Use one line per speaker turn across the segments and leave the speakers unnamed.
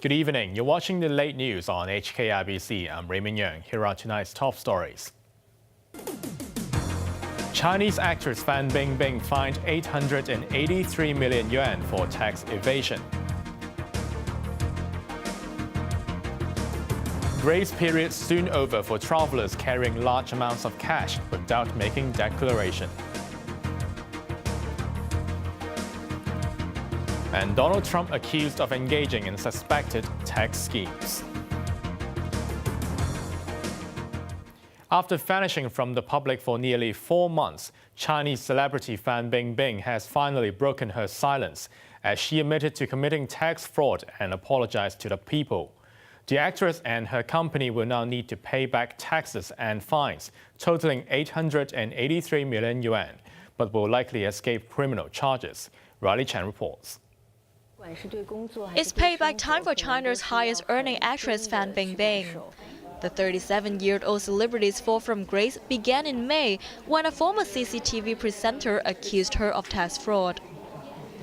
Good evening. You're watching the late news on HKIBC. I'm Raymond Yeung. Here are tonight's top stories. Chinese actress Fan Bingbing fined 883 million yuan for tax evasion. Grace period soon over for travelers carrying large amounts of cash without making declaration. And Donald Trump accused of engaging in suspected tax schemes. After vanishing from the public for nearly 4 months, Chinese celebrity Fan Bingbing has finally broken her silence as she admitted to committing tax fraud and apologized to the people. The actress and her company will now need to pay back taxes and fines totaling 883 million yuan, but will likely escape criminal charges. Riley Chan reports.
It's payback time for China's highest-earning actress Fan Bingbing. The 37-year-old celebrity's fall from grace began in May when a former CCTV presenter accused her of tax fraud.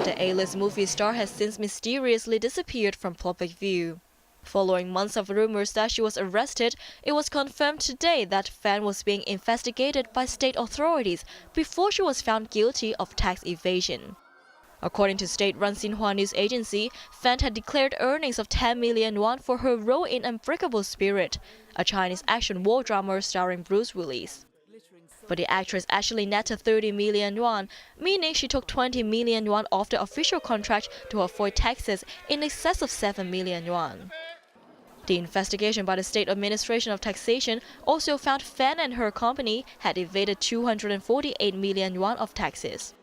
The A-list movie star has since mysteriously disappeared from public view. Following months of rumors that she was arrested, it was confirmed today that Fan was being investigated by state authorities before she was found guilty of tax evasion. According to state-run Xinhua news agency, Fan had declared earnings of 10 million yuan for her role in Unbreakable Spirit, a Chinese action war drama starring Bruce Willis. But the actress actually netted 30 million yuan, meaning she took 20 million yuan off the official contract to avoid taxes in excess of 7 million yuan. The investigation by the State Administration of Taxation also found Fan and her company had evaded 248 million yuan of taxes.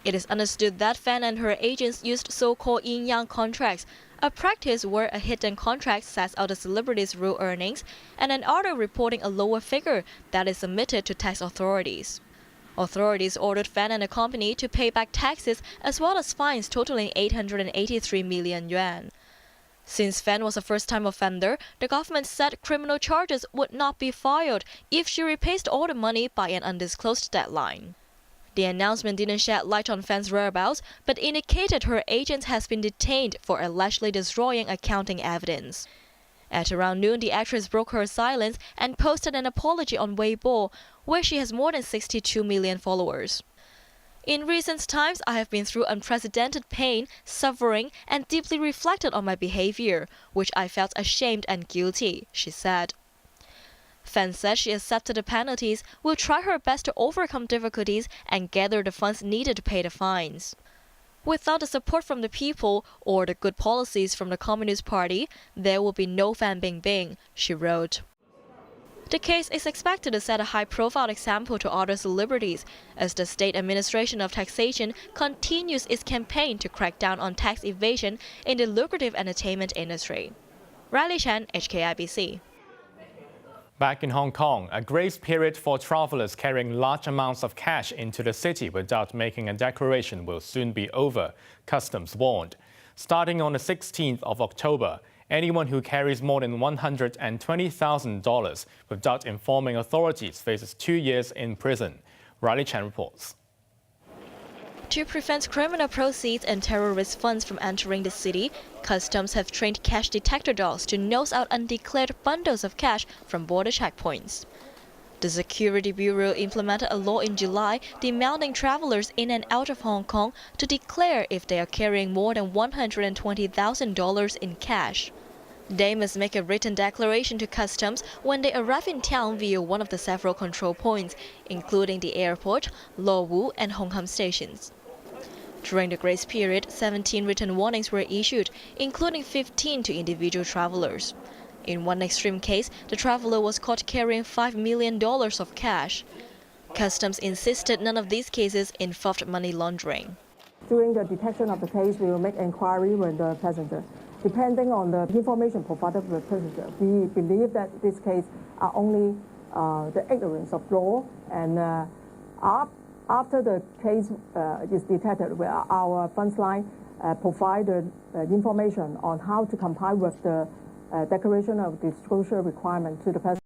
It is understood that Fan and her agents used so-called yin-yang contracts, a practice where a hidden contract sets out a celebrity's real earnings and an order reporting a lower figure that is submitted to tax authorities. Authorities ordered Fan and the company to pay back taxes as well as fines totaling 883 million yuan. Since Fan was a first-time offender, the government said criminal charges would not be filed if she repays all the money by an undisclosed deadline. The announcement didn't shed light on Fan's whereabouts, but indicated her agent has been detained for allegedly destroying accounting evidence. At around noon, the actress broke her silence and posted an apology on Weibo, where she has more than 62 million followers. In recent times, I have been through unprecedented pain, suffering, and deeply reflected on my behavior, which I felt ashamed and guilty, she said. Fan said she accepted the penalties, will try her best to overcome difficulties and gather the funds needed to pay the fines. Without the support from the people or the good policies from the Communist Party, there will be no Fan Bingbing, she wrote. The case is expected to set a high-profile example to other celebrities as the State Administration of Taxation continues its campaign to crack down on tax evasion in the lucrative entertainment industry. Riley Chan, HKIBC.
Back in Hong Kong, a grace period for travelers carrying large amounts of cash into the city without making a declaration will soon be over, Customs warned. Starting on the 16th of October, anyone who carries more than $120,000 without informing authorities faces 2 years in prison. Riley Chan reports.
To prevent criminal proceeds and terrorist funds from entering the city, Customs have trained cash detector dogs to nose out undeclared bundles of cash from border checkpoints. The Security Bureau implemented a law in July demanding travelers in and out of Hong Kong to declare if they are carrying more than $120,000 in cash. They must make a written declaration to Customs when they arrive in town via one of the several control points, including the airport, Lo Wu, and Hong Kong stations. During the grace period, 17 written warnings were issued, including 15 to individual travelers. In one extreme case, the traveler was caught carrying $5 million of cash. Customs insisted none of these cases involved money laundering.
During the detection of the case, we will make inquiry with the passenger. Depending on the information provided with the passenger, we believe that this case are only the ignorance of law, and after the case is detected, our funds line provided information on how to comply with the declaration of disclosure requirement to the passenger.